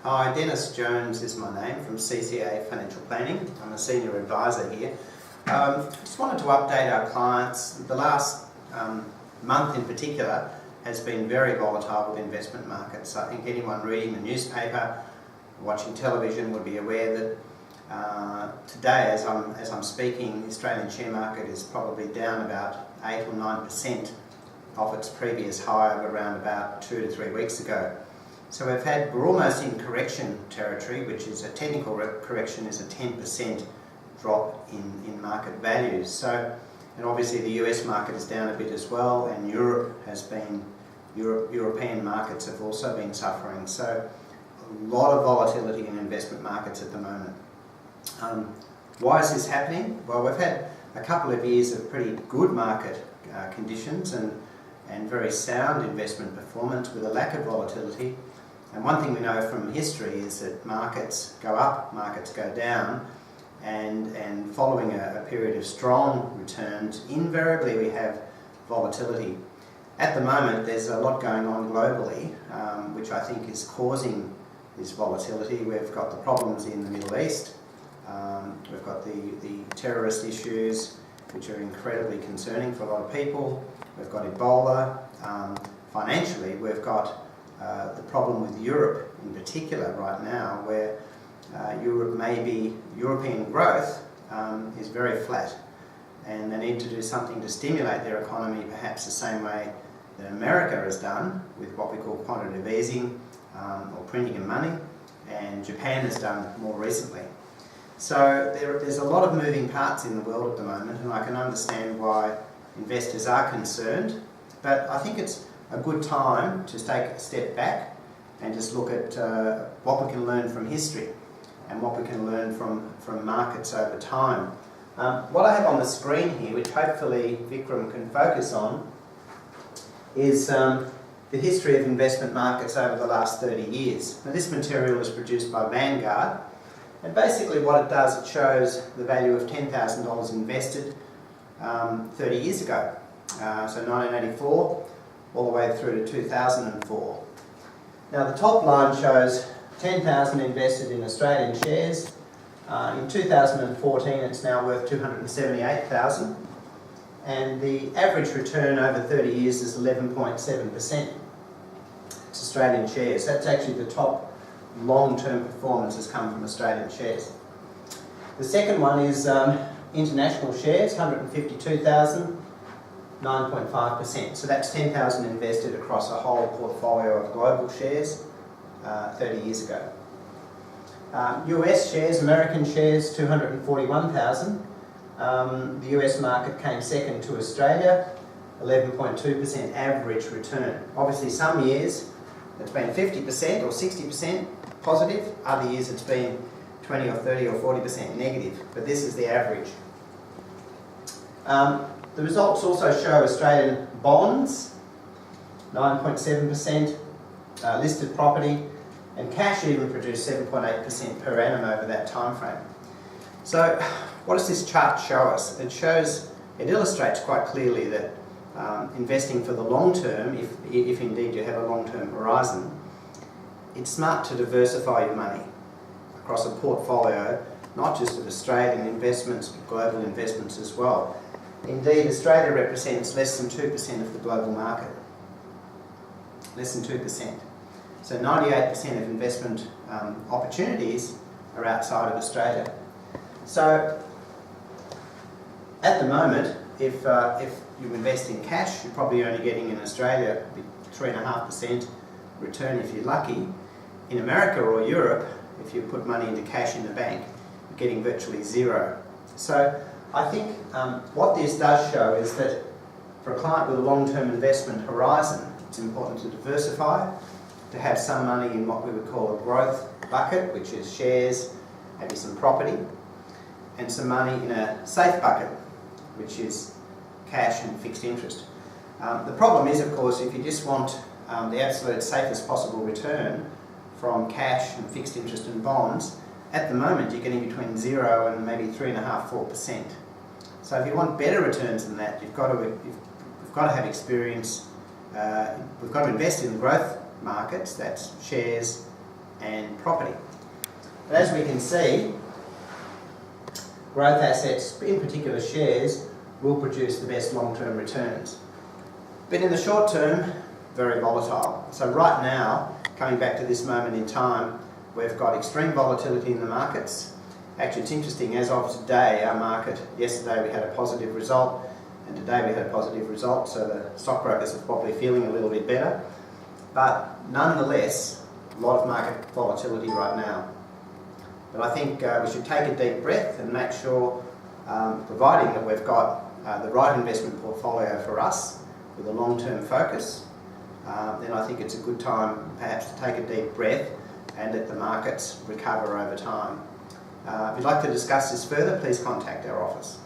Hi, Dennis Jones is my name from CCA Financial Planning. I'm a senior advisor here. Just wanted to update our clients. The last month in particular has been very volatile with investment markets. I think anyone reading the newspaper, watching television would be aware that today, as I'm speaking, the Australian share market is probably down about 8 or 9% off its previous high of around about 2 to 3 weeks ago. So we're almost in correction territory, which is a technical correction, is a 10% drop in market values. So, and obviously the US market is down a bit as well, and European markets have also been suffering. So a lot of volatility in investment markets at the moment. Why is this happening? Well, we've had a couple of years of pretty good market conditions and very sound investment performance with a lack of volatility. And one thing we know from history is that markets go up, markets go down, and following a period of strong returns, invariably we have volatility. At the moment there's a lot going on globally, which I think is causing this volatility. We've got the problems in the Middle East, we've got the terrorist issues, which are incredibly concerning for a lot of people. We've got Ebola. Financially, we've got the problem with Europe in particular right now, where European growth is very flat, and they need to do something to stimulate their economy, perhaps the same way that America has done with what we call quantitative easing or printing of money, and Japan has done more recently. So there's a lot of moving parts in the world at the moment, and I can understand why investors are concerned, but I think it's a good time to take a step back and just look at what we can learn from history and what we can learn from markets over time. What I have on the screen here, which hopefully Vikram can focus on, is the history of investment markets over the last 30 years. Now, this material is produced by Vanguard, and basically what it does, it shows the value of $10,000 invested 30 years ago. So 1984 all the way through to 2004. Now the top line shows 10,000 invested in Australian shares. In 2014 it's now worth 278,000, and the average return over 30 years is 11.7%. It's Australian shares. That's actually the top long-term performance has come from Australian shares. The second one is international shares, 152,000, 9.5%. So that's 10,000 invested across a whole portfolio of global shares 30 years ago. US shares, American shares, 241,000. The US market came second to Australia, 11.2% average return. Obviously some years it's been 50% or 60% positive, other years it's been 20 or 30 or 40% negative, but this is the average. The results also show Australian bonds, 9.7%, listed property, and cash even produced 7.8% per annum over that time frame. So what does this chart show us? It illustrates quite clearly that investing for the long term, if indeed you have a long-term horizon, it's smart to diversify your money across a portfolio, not just of Australian investments, but global investments as well. Indeed, Australia represents less than 2% of the global market. Less than 2%. So 98% of investment opportunities are outside of Australia. So at the moment, if you invest in cash, you're probably only getting in Australia 3.5% return if you're lucky. In America or Europe, if you put money into cash in the bank, you're getting virtually zero. So I think what this does show is that for a client with a long-term investment horizon, it's important to diversify, to have some money in what we would call a growth bucket, which is shares, maybe some property, and some money in a safe bucket, which is cash and fixed interest. The problem is, of course, if you just want the absolute safest possible return from cash and fixed interest and bonds, at the moment you're getting between 0 and maybe 3.5–4%. So if you want better returns than that, you've got to have experience. We've got to invest in the growth markets, that's shares, and property. But as we can see, growth assets, in particular shares, will produce the best long-term returns. But in the short term, very volatile. So right now, coming back to this moment in time, we've got extreme volatility in the markets. Actually, it's interesting, as of today, our market, yesterday we had a positive result, and today we had a positive result, so the stockbrokers are probably feeling a little bit better. But nonetheless, a lot of market volatility right now. But I think we should take a deep breath and make sure, providing that we've got the right investment portfolio for us with a long-term focus, then I think it's a good time perhaps to take a deep breath and let the markets recover over time. If you'd like to discuss this further, please contact our office.